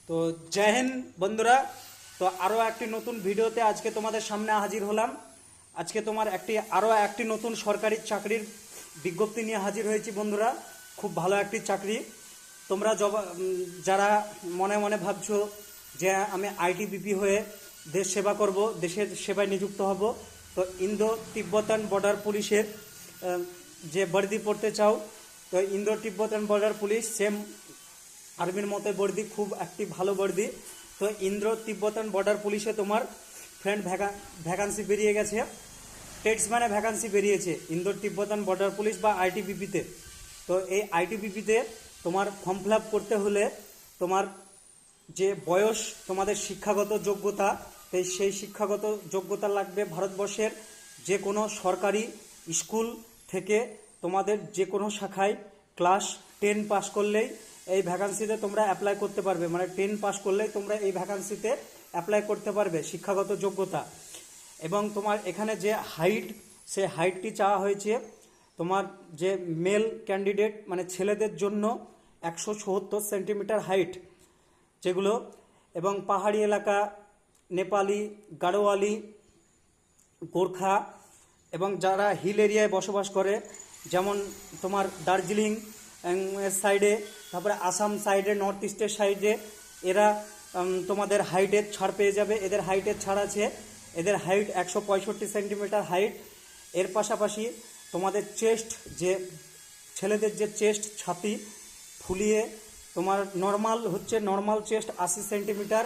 তো জয় হিন্দ বন্ধুরা। তো আরও একটি নতুন ভিডিওতে আজকে তোমাদের সামনে হাজির হলাম। আজকে তোমার আরও একটি নতুন সরকারি চাকরির বিজ্ঞপ্তি নিয়ে হাজির হয়েছি বন্ধুরা। খুব ভালো একটি চাকরি। তোমরা যারা মনে মনে ভাবছো যে আমি আইটিবিপি হয়ে দেশ সেবা করব, দেশের সেবায় নিযুক্ত হব, তো ইন্দো তিব্বতান বর্ডার পুলিশের যে বর্দি পড়তে চাও, তো ইন্দো তিব্বতান বর্ডার পুলিশ সেম আর্মির মতো বর্দি, খুব একটি ভালো বর্দি। তো ইন্দ্র তিব্বতান বর্ডার পুলিশে তোমার ফ্রেন্ড ভ্যাকান্সি বেরিয়ে গেছে, টেটসম্যানে ভ্যাকান্সি বেরিয়েছে ইন্দো তিব্বতান বর্ডার পুলিশ বা আইটিবিপিতে। তো এই আইটিবিপিতে তোমার ফর্ম ফিল আপ করতে হলে তোমার যে বয়স, তোমাদের শিক্ষাগত যোগ্যতা, সেই শিক্ষাগত যোগ্যতা লাগবে ভারতবর্ষের যে কোনো সরকারি স্কুল থেকে তোমাদের যে কোনো শাখায় ক্লাস 10 পাস করলেই এই ভ্যাকান্সিতে তোমরা অ্যাপ্লাই করতে পারবে। মানে 10 পাস করলেই তোমরা এই ভ্যাকান্সিতে অ্যাপ্লাই করতে পারবে, শিক্ষাগত যোগ্যতা। এবং তোমার এখানে যে হাইট, সেই হাইটটি চাওয়া হয়েছে তোমার যে মেল ক্যান্ডিডেট মানে ছেলেদের জন্য 174 সেন্টিমিটার হাইট যেগুলো, এবং পাহাড়ি এলাকা, নেপালি, গাড়োয়ালি, গোর্খা এবং যারা হিল এরিয়ায় বসবাস করে, যেমন তোমার দার্জিলিং এর সাইডে, তারপরে আসাম সাইডে, নর্থ ইস্টের সাইডে, এরা তোমাদের হাইটের ছাড় পেয়ে যাবে। এদের হাইটের ছাড় আছে, এদের হাইট 165 সেন্টিমিটার হাইট। এর পাশাপাশি তোমাদের চেস্ট, যে ছেলেদের যে চেস্ট ছাতি ফুলিয়ে তোমার নর্মাল চেস্ট 80 সেন্টিমিটার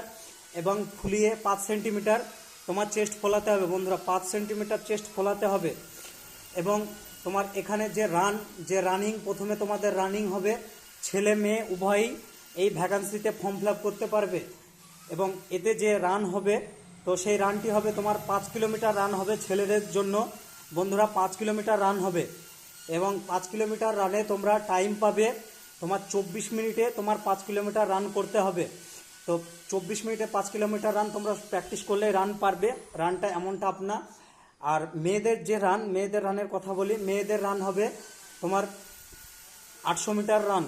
এবং ফুলিয়ে 5 সেন্টিমিটার তোমার চেস্ট ফোলাতে হবে বন্ধুরা, 5 সেন্টিমিটার চেস্ট ফোলাতে হবে। এবং তোমার এখানে যে রানিং, প্রথমে তোমাদের রানিং হবে, ছেলে মেয়ে উভয়ই এই ভ্যাকান্সিতে ফর্ম ফিল আপ করতে পারবে। এবং এতে যে রান হবে, তো সেই রানটি হবে তোমার 5 কিলোমিটার রান হবে ছেলেদের জন্য বন্ধুরা, 5 কিলোমিটার রান হবে। এবং 5 কিলোমিটার রানে তোমরা টাইম পাবে তোমার 24 মিনিটে, তোমার 5 কিলোমিটার রান করতে হবে। তো 24 মিনিটে 5 কিলোমিটার রান তোমরা প্র্যাকটিস করলে রান পারবে, রানটা এমন টাফ না। আর মেয়েদের রানের কথা বলি, মেয়েদের রান হবে তোমার 800 মিটার রান,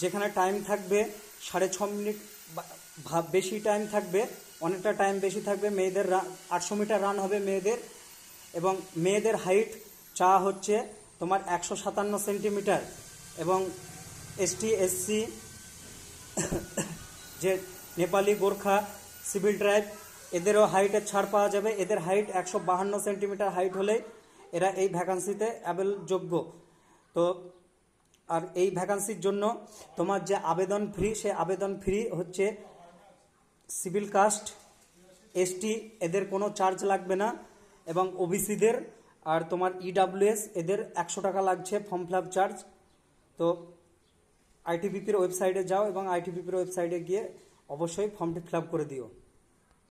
যেখানে টাইম থাকবে 6.5 মিনিট, বেশি টাইম থাকবে, অনেকটা টাইম বেশি থাকবে। মেয়েদের 800 মিটার রান হবে মেয়েদের। এবং মেয়েদের হাইট চাওয়া হচ্ছে তোমার 157 সেন্টিমিটার। এবং এসটি এসসি যে নেপালি, গোর্খা, সিভিল ট্রাইব, এদেরও হাইটের ছাড় পাওয়া যাবে। এদের হাইট 152 সেন্টিমিটার হাইট হলেই এরা এই ভ্যাকান্সিতে যোগ্য। তো আর এই ভ্যাকান্সির জন্য তোমার যে আবেদন ফ্রি, সে আবেদন ফ্রি হচ্ছে সিভিল কাস্ট, এসটি এদের কোনো চার্জ লাগবে না, এবং ওবিসিদের আর তোমার ইডাব্লিউএস এদের 100 টাকা লাগছে ফর্ম ফিল আপ চার্জ। তো আইটিবিপির ওয়েবসাইটে যাও এবং আইটিবিপির ওয়েবসাইটে গিয়ে অবশ্যই ফর্মটি ফিল আপ করে দিও।